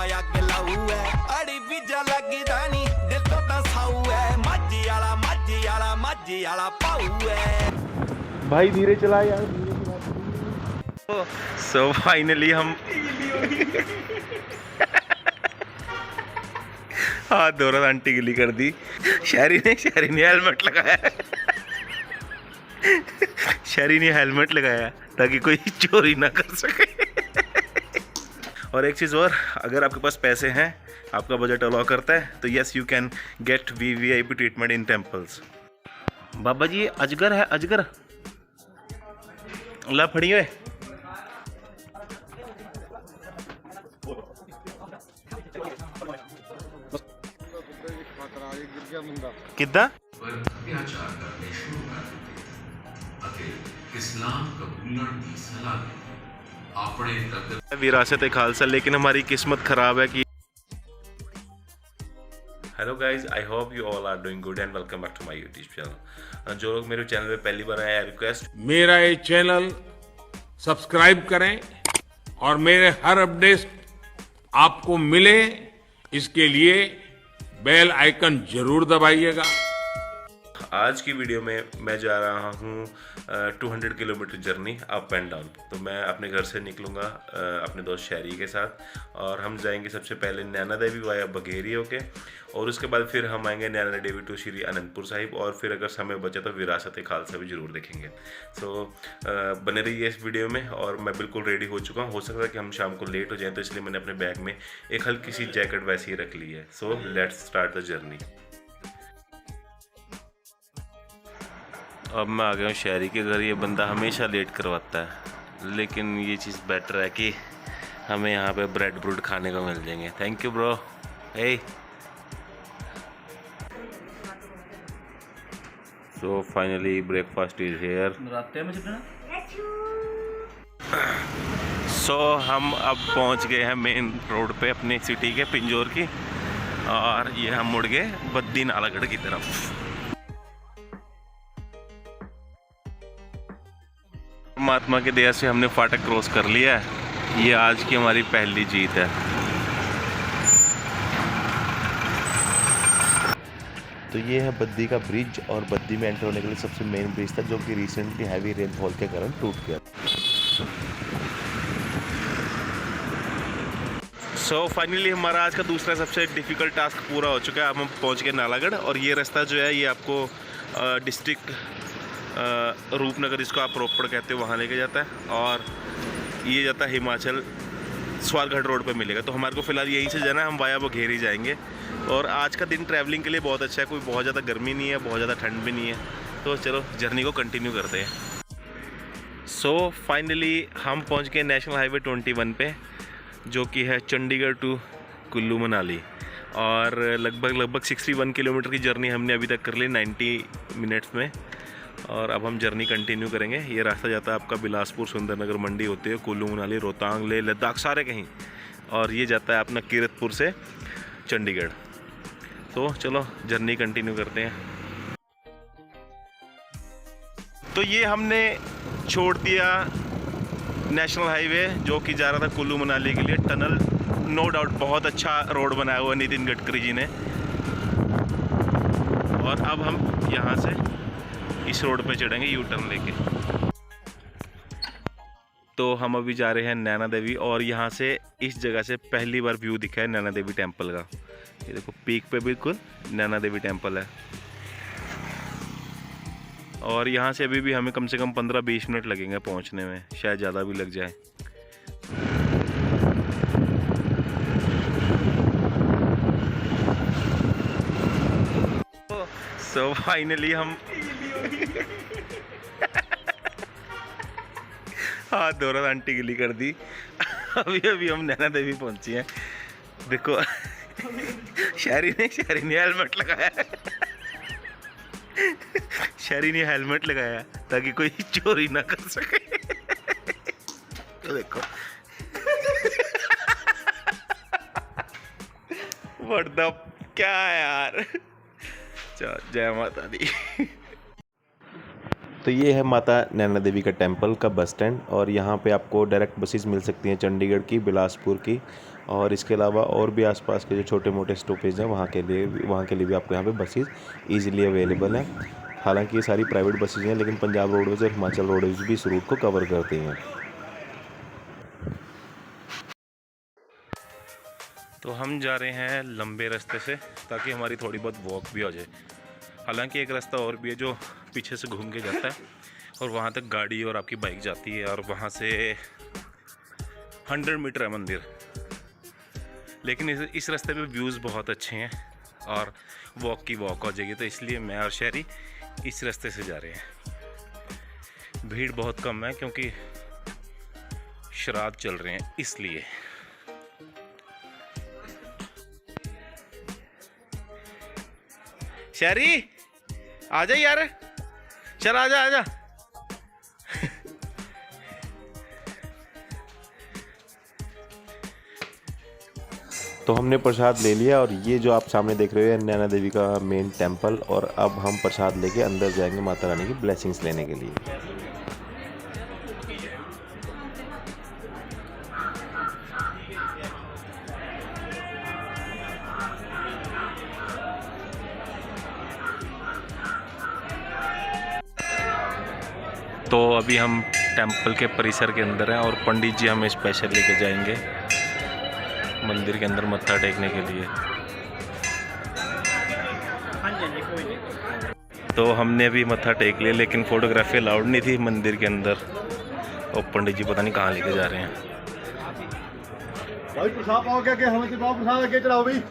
मुंडा अग लाऊ है अड़ी बीजा लगदा नी दिल तो ता साऊ है माझी वाला पाऊ है। भाई धीरे चला यार, धीरे चला। सो फाइनली हम हाथ धो रहा, आंटी गिली कर दी। शहरी ने हेलमेट लगाया शहरी ने हेलमेट लगाया ताकि कोई चोरी ना कर सके। और एक चीज़ और, अगर आपके पास पैसे हैं, आपका बजट अलाउ करता है, तो yes you can get VVIP treatment in temples. बाबा जी अजगर है, अजगर ला फड़ी हुए। कितना अत्याचार करने शुरू कर दिते ਅਤੇ इस्लाम कबूलण की सलाह दी अपने तक विरासत खालसा। लेकिन हमारी किस्मत खराब है कि hello guys, I hope you all are doing good and welcome back to my YouTube channel. जो लोग मेरे चैनल पे पहली बार आए, रिक्वेस्ट मेरा ये चैनल सब्सक्राइब करें और मेरे हर अपडेट आपको मिले, इसके लिए बेल आइकन जरूर दबाइएगा। आज की वीडियो में मैं जा रहा हूँ 200 kilometre journey up and down. तो मैं अपने घर से निकलूँगा अपने दोस्त शहरी के साथ, और हम जाएंगे सबसे पहले नैना देवी वाया बघेरी होके, और उसके बाद फिर हम आएंगे नैना देवी टू श्री अनंतपुर साहिब, और फिर अगर समय बचे तो विरासत खालसा भी जरूर देखेंगे। सो बने रहिए इस वीडियो में। और मैं बिल्कुल रेडी हो चुका हूँ। हो सकता है कि हम शाम को लेट हो जाएँ, तो इसलिए मैंने अपने बैग में एक हल्की सी जैकेट वैसे ही रख ली है। So let's start the journey. अब मैं आ गया हूँ शहरी के घर। ये बंदा हमेशा लेट करवाता है, लेकिन ये चीज़ बेटर है कि हमें यहाँ पे ब्रेड ब्रूड खाने को मिल जाएंगे। Thank you bro. Hey so finally breakfast is here. So हम अब पहुँच गए हैं मेन रोड पे अपनी सिटी के, पिंजौर की, और ये हम मुड़ गए बद्दी नालागढ़ की तरफ। महात्मा के दया से हमने फाटक क्रॉस कर लिया है। ये आज की हमारी पहली जीत है। तो ये है बद्दी का ब्रिज, और बद्दी में एंटर होने के लिए सबसे मेन ब्रिज था, जो कि रिसेंटली हैवी रेनफॉल के कारण टूट गया। सो फाइनली हमारा आज का दूसरा सबसे डिफ़िकल्ट टास्क पूरा हो चुका है। अब हम पहुंच गए नालागढ़, और ये रास्ता जो है ये आपको डिस्ट्रिक्ट रूपनगर, जिसको आप रोपड़ कहते हो, वहाँ लेके जाता है, और ये जाता है हिमाचल स्वारघाट रोड पे मिलेगा। तो हमारे को फ़िलहाल यहीं से जाना है, हम वाया बघेरी जाएंगे। और आज का दिन ट्रैवलिंग के लिए बहुत अच्छा है, कोई बहुत ज़्यादा गर्मी नहीं है, बहुत ज़्यादा ठंड भी नहीं है। तो चलो जर्नी को कंटिन्यू करते हैं। सो फाइनली हम पहुँच गए नेशनल हाईवे 21 पे, जो कि है चंडीगढ़ टू कुल्लू मनाली, और लगभग 61 किलोमीटर की जर्नी हमने अभी तक कर ली 90 मिनट्स में। और अब हम जर्नी कंटिन्यू करेंगे। ये रास्ता जाता है आपका बिलासपुर, सुंदरनगर मंडी होते हुए कुल्लू मनाली, रोहतांग, लेह लद्दाख, सारे कहीं, और ये जाता है अपना कीरतपुर से चंडीगढ़। तो चलो जर्नी कंटिन्यू करते हैं। तो ये हमने छोड़ दिया नेशनल हाईवे, जो कि जा रहा था कुल्लू मनाली के लिए। टनल नो डाउट बहुत अच्छा रोड बनाया हुआ नितिन गडकरी जी ने। और अब हम यहाँ से इस रोड पे चढ़ेंगे यू टर्न लेके। तो हम अभी जा रहे हैं नैना देवी, और यहाँ से इस जगह से पहली बार व्यू दिखा है नैना देवी टेम्पल का। ये देखो पीक पे बिल्कुल नैना देवी टेम्पल है, और यहाँ से अभी भी हमें कम से कम 15-20 मिनट लगेंगे पहुँचने में, शायद ज़्यादा भी लग जाए। सो फाइनली हम हाथ धो रहा, आंटी गिली कर दी। अभी हम नैना देवी पहुंची हैं। देखो शहरी ने हेलमेट लगाया शहरी ने हेलमेट लगाया ताकि कोई चोरी ना कर सके। तो देखो वर्दा क्या यार। जय माता दी। तो ये है माता नैना देवी का टेम्पल का बस स्टैंड, और यहाँ पे आपको डायरेक्ट बसेस मिल सकती हैं चंडीगढ़ की, बिलासपुर की, और इसके अलावा और भी आसपास के जो छोटे मोटे स्टॉपेज हैं वहाँ के लिए भी आपको यहाँ पे बसेस ईजिली अवेलेबल हैं। हालांकि ये सारी प्राइवेट बसेज हैं, लेकिन पंजाब रोडवेज और हिमाचल रोडवेज भी इस रूट को कवर करती हैं। तो हम जा रहे हैं लंबे रास्ते से ताकि हमारी थोड़ी बहुत वॉक भी हो जाए। हालांकि एक रास्ता और भी है जो पीछे से घूम के जाता है और वहाँ तक गाड़ी और आपकी बाइक जाती है, और वहाँ से 100 मीटर है मंदिर। लेकिन इस रास्ते पे व्यूज़ बहुत अच्छे हैं और वॉक की वॉक हो जाएगी, तो इसलिए मैं और शहरी इस रास्ते से जा रहे हैं। भीड़ बहुत कम है क्योंकि श्राद्ध चल रहे हैं इसलिए। शहरी आजा यार, चल आजा आजा। तो हमने प्रसाद ले लिया और ये जो आप सामने देख रहे हो नैना देवी का मेन टेंपल, और अब हम प्रसाद लेके अंदर जाएंगे माता रानी की ब्लेसिंग्स लेने के लिए। तो अभी हम टेंपल के परिसर के अंदर हैं और पंडित जी हमें स्पेशल लेके जाएंगे मंदिर के अंदर मत्था टेकने के लिए। तो हमने भी मत्था टेक लिया, लेकिन फोटोग्राफी अलाउड नहीं थी मंदिर के अंदर, और पंडित जी पता नहीं कहाँ लेके जा रहे हैं। भाई प्रसाद पाओ क्या हमें प्रसाद आगे चलाओ भाई।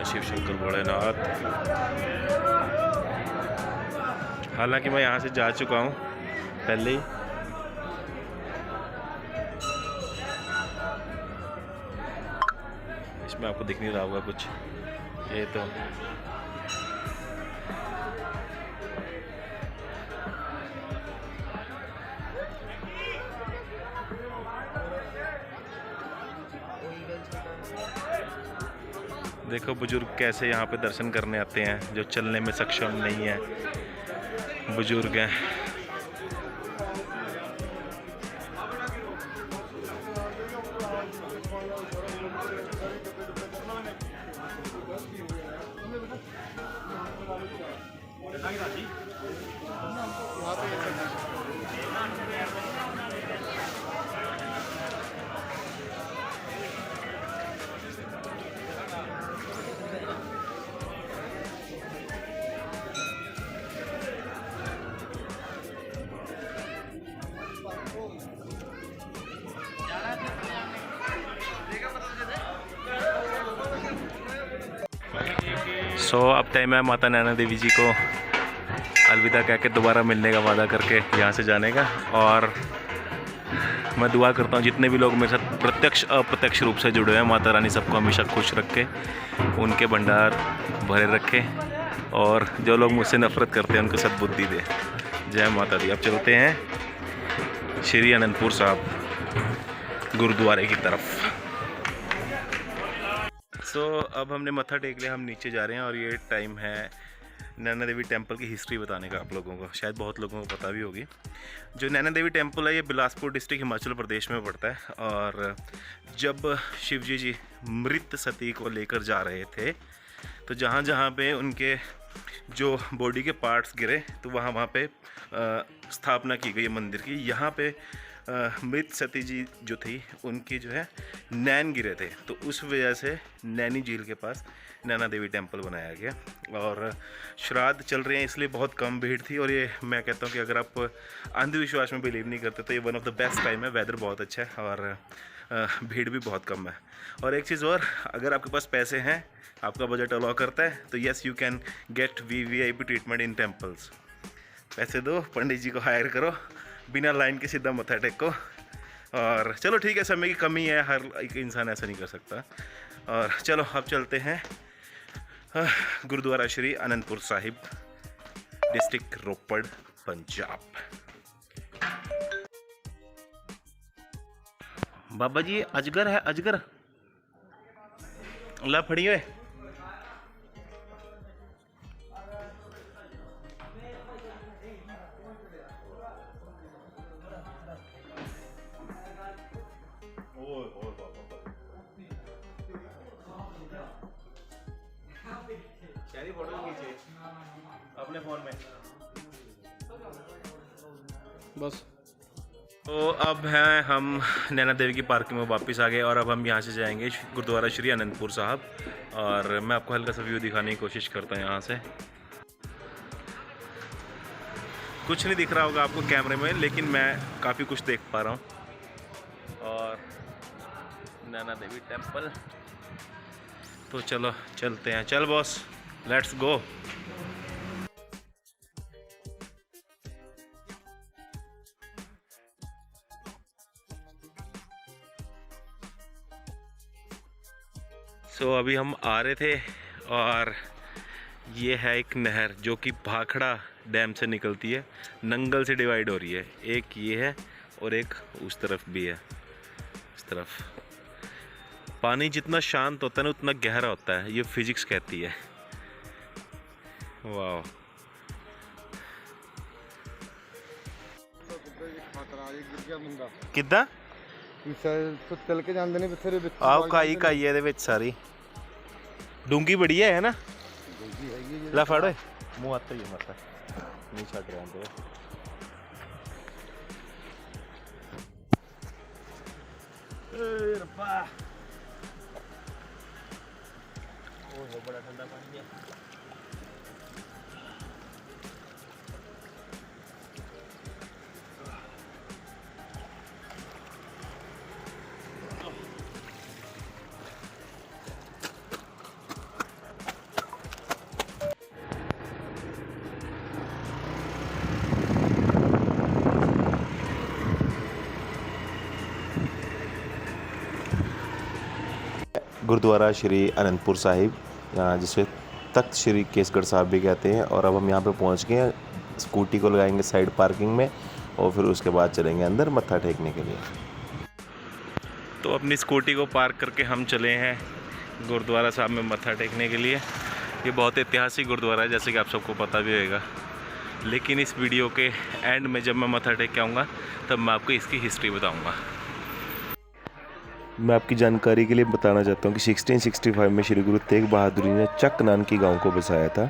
शिव शंकर भोलेनाथ। हालांकि मैं यहाँ से जा चुका हूँ पहले ही। इसमें आपको दिख नहीं रहा होगा कुछ, ये तो देखो बुजुर्ग कैसे यहाँ पे दर्शन करने आते हैं, जो चलने में सक्षम नहीं है, बुजुर्ग हैं। अब टाइम है माता नैना देवी जी को अलविदा कह के दोबारा मिलने का वादा करके यहाँ से जाने का। और मैं दुआ करता हूँ जितने भी लोग मेरे साथ प्रत्यक्ष अप्रत्यक्ष रूप से जुड़े हैं, माता रानी सबको हमेशा खुश रखे, उनके भंडार भरे रखे, और जो लोग मुझसे नफरत करते हैं उनको सद्बुद्धि दे। जय माता दी। अब चलते हैं श्री आनंदपुर साहिब गुरुद्वारे की तरफ। अब हमने मत्था टेक लिया, हम नीचे जा रहे हैं और ये टाइम है नैना देवी टेम्पल की हिस्ट्री बताने का आप लोगों को। शायद बहुत लोगों को पता भी होगी। जो नैना देवी टेम्पल है ये बिलासपुर डिस्ट्रिक्ट हिमाचल प्रदेश में पड़ता है। और जब शिवजी जी मृत सती को लेकर जा रहे थे तो जहाँ जहाँ पे उनके जो बॉडी के पार्ट्स गिरे तो वहाँ पे स्थापना की गई मंदिर की। यहाँ पे मृत सती जी जो थी उनकी जो है नैन गिरे थे, तो उस वजह से नैनी झील के पास नैना देवी टेम्पल बनाया गया। और श्राद्ध चल रहे हैं इसलिए बहुत कम भीड़ थी। और ये मैं कहता हूँ कि अगर आप अंधविश्वास में बिलीव नहीं करते तो ये one of the best time है। वेदर बहुत अच्छा है और भीड़ भी बहुत कम है। और एक चीज़ और, अगर आपके पास पैसे हैं, आपका बजट अलाउ करता है, तो yes you can get VVIP treatment in temples. पैसे दो, पंडित जी को हायर करो, बिना लाइन के सीधा मत्था टेको। और चलो ठीक है, समय की कमी है, हर एक इंसान ऐसा नहीं कर सकता। और चलो अब चलते हैं गुरुद्वारा श्री आनंदपुर साहिब। डिस्ट्रिक्ट रोपड़ पंजाब। बाबा जी अजगर है, अजगर ला फड़ी हुए। फोटो खींचे अपने फोन में बस। तो अब हैं हम नैना देवी की पार्किंग में वापस आ गए और अब हम यहाँ से जाएंगे गुरुद्वारा श्री आनंदपुर साहब। और मैं आपको हल्का सा व्यू दिखाने की कोशिश करता हूँ यहाँ से। कुछ नहीं दिख रहा होगा आपको कैमरे में, लेकिन मैं काफ़ी कुछ देख पा रहा हूँ। और नैना देवी टेम्पल, तो चलो चलते हैं। चल बॉस, लेट्स गो। अभी हम आ रहे थे और ये है एक नहर जो कि भाखड़ा डैम से निकलती है, नंगल से डिवाइड हो रही है। एक ये है और एक उस तरफ भी है। इस तरफ पानी जितना शांत होता है ना उतना गहरा होता है, ये फिजिक्स कहती है। वाह, कितना चल के जाते नहीं बथेरे आओ काई काई ਇਹਦੇ ਵਿੱਚ ਸਾਰੀ डूंगी बड़ी है ना। ला फड़ ओए मुंह आता ही मत नहीं छड़ रहे हैं। ए रब्बा, ओह बड़ा ठंडा पानी है। गुरुद्वारा श्री आनंदपुर साहिब, जिसे तख्त श्री केसगढ़ साहब भी कहते हैं। और अब हम यहाँ पे पहुँच गए हैं। स्कूटी को लगाएंगे साइड पार्किंग में और फिर उसके बाद चलेंगे अंदर मत्था टेकने के लिए। तो अपनी स्कूटी को पार्क करके हम चले हैं गुरुद्वारा साहब में मत्था टेकने के लिए। ये बहुत ऐतिहासिक गुरुद्वारा है, जैसे कि आप सबको पता भी होगा। लेकिन इस वीडियो के एंड में जब मैं मत्था टेक के आऊँगा तब मैं आपको इसकी हिस्ट्री बताऊँगा। मैं आपकी जानकारी के लिए बताना चाहता हूँ कि 1665 में श्री गुरु तेग बहादुर जी ने चक नानकी गांव को बसाया था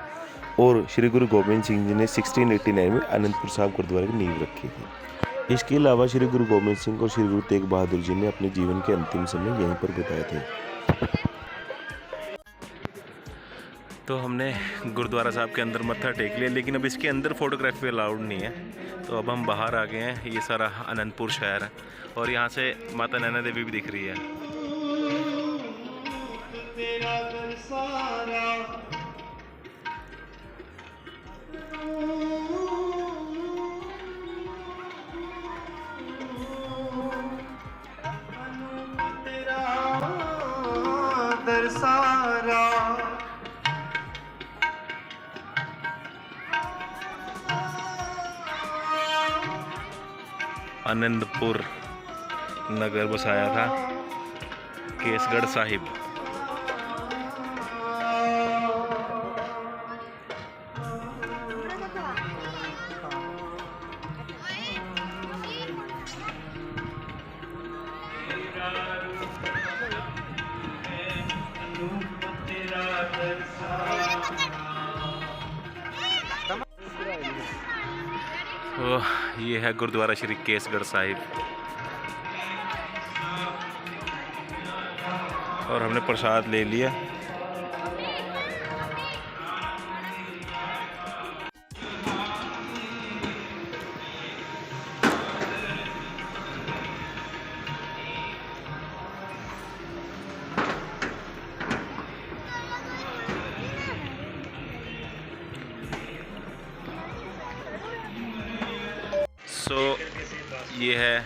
और श्री गुरु गोबिंद सिंह जी ने 1689 में आनंदपुर साहब गुरुद्वारे की नींव रखी थी। इसके अलावा श्री गुरु गोबिंद सिंह और श्री गुरु तेग बहादुर जी ने अपने जीवन के अंतिम समय यहीं पर बिताए थे। तो हमने गुरुद्वारा साहब के अंदर मत्था टेक लिया, लेकिन अब इसके अंदर फोटोग्राफी अलाउड नहीं है। तो अब हम बाहर आ गए हैं। ये सारा आनंदपुर शहर है और यहाँ से माता नैना देवी भी दिख रही है। आनंदपुर नगर बसाया था केसगढ़ साहिब। तो ये है गुरुद्वारा श्री केसगढ़ साहिब और हमने प्रसाद ले लिया। ये है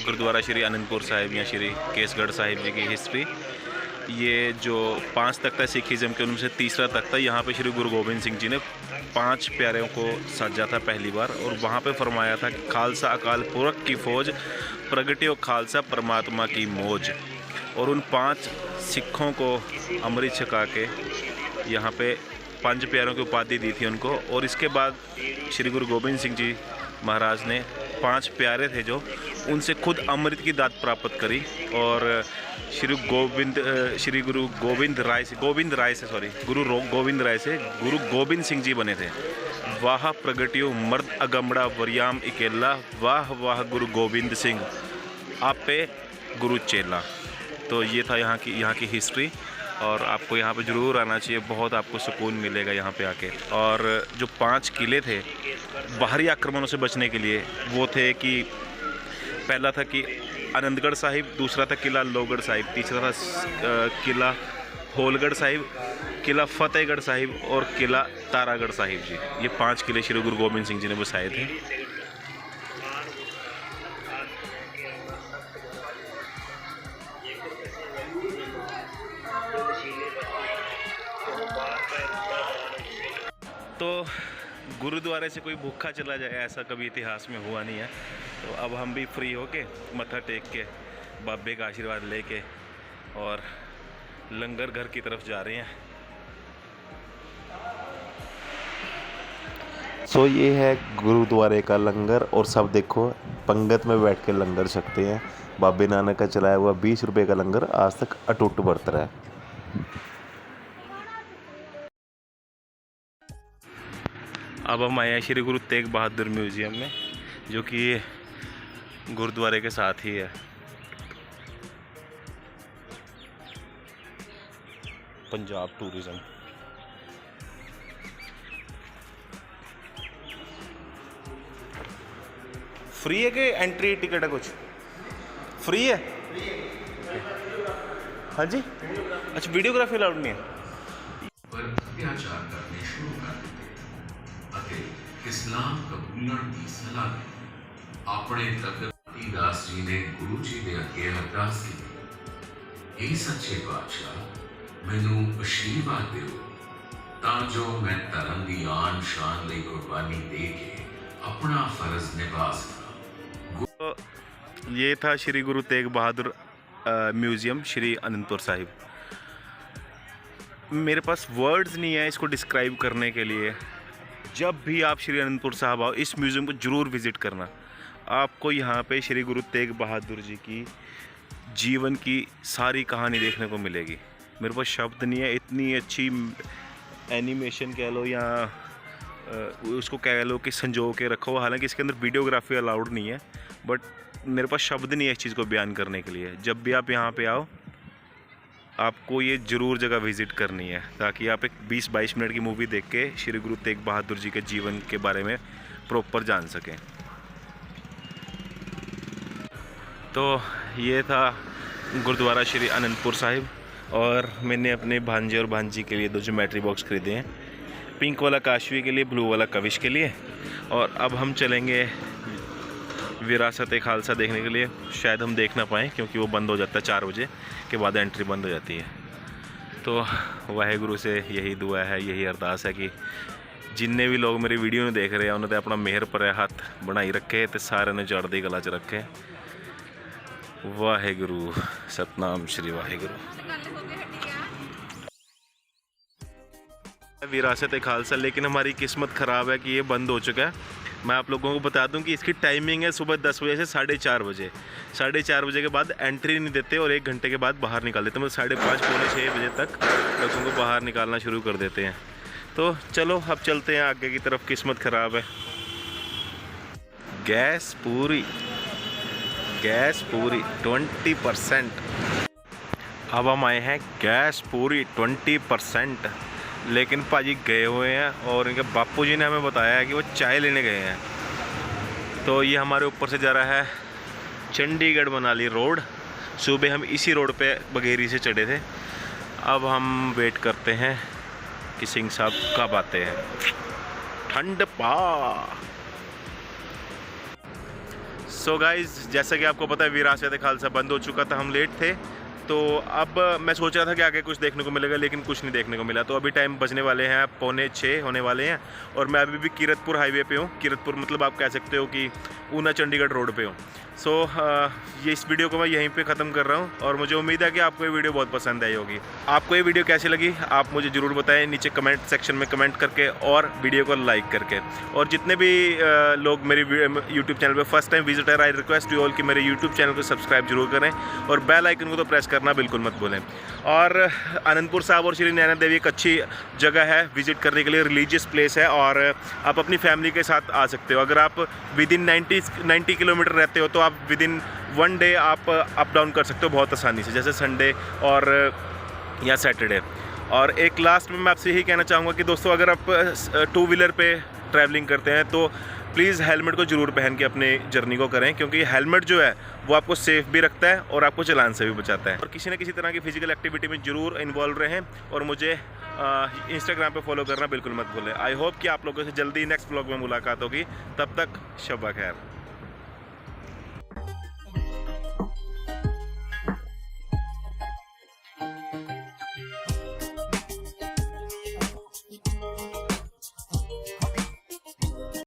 गुरुद्वारा श्री आनंदपुर साहिब या श्री केसगढ़ साहिब जी की हिस्ट्री। ये जो 5 तख्त है सिखिज़म के, उनमें से तीसरा तख्त है। यहाँ पे श्री गुरु गोबिंद सिंह जी ने 5 प्यारों को सजा था पहली बार, और वहाँ पे फरमाया था कि खालसा अकाल पुरख की फ़ौज, प्रगट्यो खालसा परमात्मा की मौज। और उन 5 सिखों को अमृत छका के यहाँ पे 5 प्यारों की उपाधि दी थी उनको। और इसके बाद श्री गुरु गोबिंद सिंह जी महाराज ने 5 प्यारे थे जो, उनसे खुद अमृत की दात प्राप्त करी, और गुरु गोविंद राय से गुरु गोबिंद सिंह जी बने थे। वाह प्रगटियो मर्द अगमड़ा वरियाम इकेला, वाह वाह गुरु गोबिंद सिंह आपे गुरु चेला। तो ये था यहाँ की हिस्ट्री, और आपको यहाँ पे ज़रूर आना चाहिए, बहुत आपको सुकून मिलेगा यहाँ पे आके। और जो 5 किले थे बाहरी आक्रमणों से बचने के लिए, वो थे कि पहला था कि आनंदगढ़ साहिब, दूसरा था किला लोहगढ़ साहिब, तीसरा था किला होलगढ़ साहिब, किला फतेहगढ़ साहिब और किला तारागढ़ साहिब जी। ये 5 किले श्री गुरु गोबिंद सिंह जी ने बसाए थे। तो गुरुद्वारे से कोई भूखा चला जाए ऐसा कभी इतिहास में हुआ नहीं है। तो अब हम भी फ्री होके मत्था टेक के बाबे का आशीर्वाद लेके और लंगर घर की तरफ जा रहे हैं। सो ये है गुरुद्वारे का लंगर, और सब देखो पंगत में बैठ के लंगर छकते हैं। बाबे नानक का चलाया हुआ 20 रुपये का लंगर आज तक अटूट बरत रहा है। अब हम आए हैं श्री गुरु तेग बहादुर म्यूज़ियम में, जो कि गुरुद्वारे के साथ ही है। पंजाब टूरिज्म। फ्री है कि एंट्री टिकट है? कुछ फ्री है? हाँ जी, अच्छा वीडियोग्राफी अलाउड नहीं है। पर अत्याचार करने शुरू कर ਦਿੱਤੇ ਅਤੇ ਇਸਲਾਮ ਕਬੂਲਣ ਦੀ ਸਲਾਹ ਦਿੱਤੀ। ਆਪਣੇ ਤਖਤ ਦਾਸ ਜੀ ਨੇ ਗੁਰੂ ਜੀ ਦੇ ਅੱਗੇ ਅਰਦਾਸ ਕੀਤੀ, ਇਹ ਸੱਚੇ ਪਾਤਸ਼ਾਹ ਮੈਨੂੰ ਆਸ਼ੀਰਵਾਦ ਦਿਓ ਤਾਂ ਜੋ ਮੈਂ ਧਰਮ ਦੀ ਆਨ ਸ਼ਾਨ ਲਈ ਕੁਰਬਾਨੀ ਦੇ ਕੇ अपना फर्ज निभा सका। ये था श्री गुरु तेग बहादुर म्यूज़ियम श्री अनंतपुर साहिब। मेरे पास वर्ड्स नहीं है इसको डिस्क्राइब करने के लिए। जब भी आप श्री अनंतपुर साहिब आओ, इस म्यूज़ियम को ज़रूर विज़िट करना। आपको यहाँ पे श्री गुरु तेग बहादुर जी की जीवन की सारी कहानी देखने को मिलेगी। मेरे पास शब्द नहीं है, इतनी अच्छी एनिमेशन कह लो या उसको कह लो कि संजो के रखो। हालांकि इसके अंदर वीडियोग्राफी अलाउड नहीं है, बट मेरे पास शब्द नहीं है इस चीज़ को बयान करने के लिए। जब भी आप यहाँ पे आओ, आपको ये ज़रूर जगह विज़िट करनी है, ताकि आप एक 20-22 मिनट की मूवी देख के श्री गुरु तेग बहादुर जी के जीवन के बारे में प्रॉपर जान सकें। तो ये था गुरुद्वारा श्री अनंतपुर साहिब, और मैंने अपने भांजे और भांजी के लिए 2 ज्योमेट्री बॉक्स खरीदे हैं, पिंक वाला काशवी के लिए, ब्लू वाला कविश के लिए। और अब हम चलेंगे विरासत-ए-खालसा देखने के लिए। शायद हम देख ना पाएँ क्योंकि वो बंद हो जाता है 4 बजे के बाद, एंट्री बंद हो जाती है। तो वाहेगुरु से यही दुआ है, यही अरदास है कि जिन्ने भी लोग मेरी वीडियो में देख रहे हैं उन्होंने अपना मेहर पर हाथ बनाई रखे तो सारे ने चढ़दी कला च रखे। वाहेगुरु, सतनाम श्री वाहेगुरु। विरासत-ए-खालसा, लेकिन हमारी किस्मत ख़राब है कि ये बंद हो चुका है। मैं आप लोगों को बता दूं कि इसकी टाइमिंग है सुबह 10 बजे से 4:30 बजे। 4:30 बजे के बाद एंट्री नहीं देते और 1 घंटे के बाद बाहर निकाल देते। मतलब 5:30 पौने 6 बजे तक लोगों को बाहर निकालना शुरू कर देते हैं। तो चलो अब चलते हैं आगे की तरफ, किस्मत ख़राब है। गैस पूरी 20%। अब हम आए हैं गैस पूरी 20%, लेकिन पाजी गए हुए हैं और इनके बापूजी ने हमें बताया है कि वो चाय लेने गए हैं। तो ये हमारे ऊपर से जा रहा है चंडीगढ़ मनाली रोड। सुबह हम इसी रोड पे बघेरी से चढ़े थे। अब हम वेट करते हैं कि सिंह साहब कब आते हैं। ठंड पा। सो गाइज, जैसा कि आपको पता है विरासत-ए-खालसा बंद हो चुका था, हम लेट थे। तो अब मैं सोच रहा था कि आगे कुछ देखने को मिलेगा, लेकिन कुछ नहीं देखने को मिला। तो अभी टाइम बजने वाले हैं 5:45 होने वाले हैं और मैं अभी भी कीरतपुर हाईवे पे हूँ। कीरतपुर मतलब आप कह सकते हो कि ऊना चंडीगढ़ रोड पे हूँ। सो ये इस वीडियो को मैं यहीं पे ख़त्म कर रहा हूँ और मुझे उम्मीद है कि आपको ये वीडियो बहुत पसंद आई होगी। आपको ये वीडियो कैसी लगी आप मुझे ज़रूर बताएं नीचे कमेंट सेक्शन में कमेंट करके और वीडियो को लाइक करके। और जितने भी लोग मेरे यूट्यूब चैनल पे first time visitor, I request you all कि मेरे यूट्यूब चैनल को सब्सक्राइब जरूर करें और बेल आइकन को तो प्रेस करना बिल्कुल मत भूलें। और आनंदपुर साहिब और श्री नैना देवी एक अच्छी जगह है विज़िट करने के लिए, रिलीजियस प्लेस है और आप अपनी फैमिली के साथ आ सकते हो। अगर आप विद इन 90 किलोमीटर रहते हो तो आप विद इन 1 डे आप अप डाउन कर सकते हो बहुत आसानी से, जैसे संडे और या सैटरडे। और एक लास्ट में मैं आपसे यही कहना चाहूँगा कि दोस्तों अगर आप 2 व्हीलर पे ट्रैवलिंग करते हैं तो प्लीज़ हेलमेट को ज़रूर पहन के अपने जर्नी को करें, क्योंकि हेलमेट जो है वो आपको सेफ भी रखता है और आपको चालान से भी बचाता है। और किसी न किसी तरह की फिजिकल एक्टिविटी में ज़रूर इन्वॉल्व रहें और मुझे इंस्टाग्राम पे फॉलो करना बिल्कुल मत भूलें। आई होप कि आप लोगों से जल्दी नेक्स्ट ब्लॉग में मुलाकात होगी। तब तक शब्बा खैर।